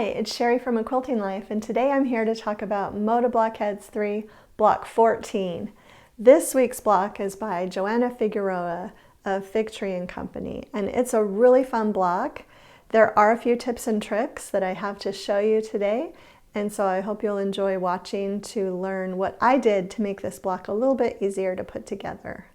it's Sherri from A Quilting Life, and today I'm here to talk about Moda Block Heads 3, Block 14. This week's block is by Joanna Figueroa of Fig Tree & Company, and it's a really fun block. There are a few tips and tricks that I have to show you today, and so I hope you'll enjoy watching to learn what I did to make this block a little bit easier to put together.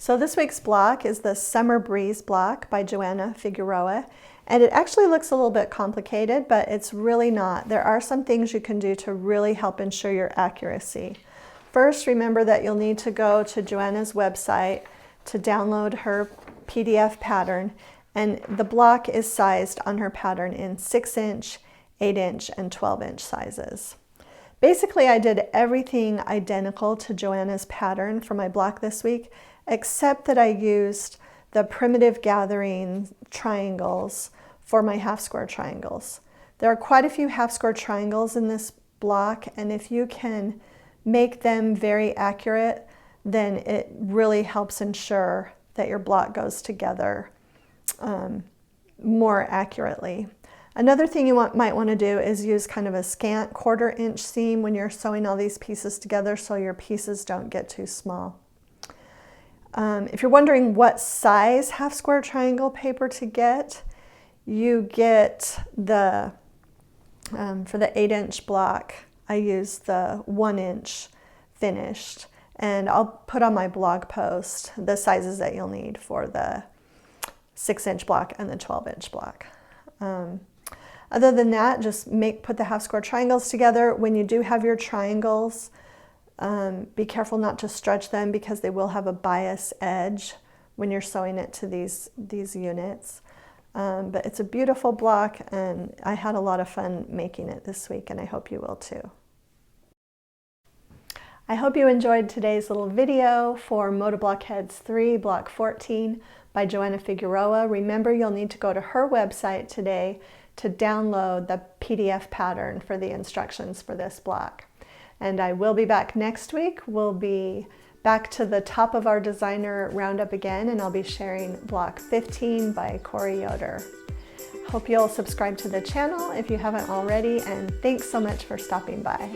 So this week's block is the Summer Breeze block by Joanna Figueroa, and it actually looks a little bit complicated, but it's really not. There are some things you can do to really help ensure your accuracy. First, remember that you'll need to go to Joanna's website to download her PDF pattern, and the block is sized on her pattern in 6-inch, 8-inch, and 12-inch sizes. Basically, I did everything identical to Joanna's pattern for my block this week, except that I used the primitive gathering triangles for my half square triangles. There are quite a few half square triangles in this block, and if you can make them very accurate, then it really helps ensure that your block goes together more accurately. Another thing you might want to do is use kind of a scant 1/4 inch seam when you're sewing all these pieces together so your pieces don't get too small. If you're wondering what size half square triangle paper to get, you get the, for the 8-inch block, I use the 1-inch finished, and I'll put on my blog post the sizes that you'll need for the 6-inch block and the 12-inch block. Other than that, just put the half square triangles together. When you do have your triangles, be careful not to stretch them because they will have a bias edge when you're sewing it to these units. But it's a beautiful block, and I had a lot of fun making it this week, and I hope you will too. I hope you enjoyed today's little video for Moda Block Heads 3, Block 14 by Joanna Figueroa. Remember, you'll need to go to her website today to download the PDF pattern for the instructions for this block. And I will be back next week. We'll be back to the top of our designer roundup again, and I'll be sharing Block 15 by Corey Yoder. Hope you'll subscribe to the channel if you haven't already, and thanks so much for stopping by.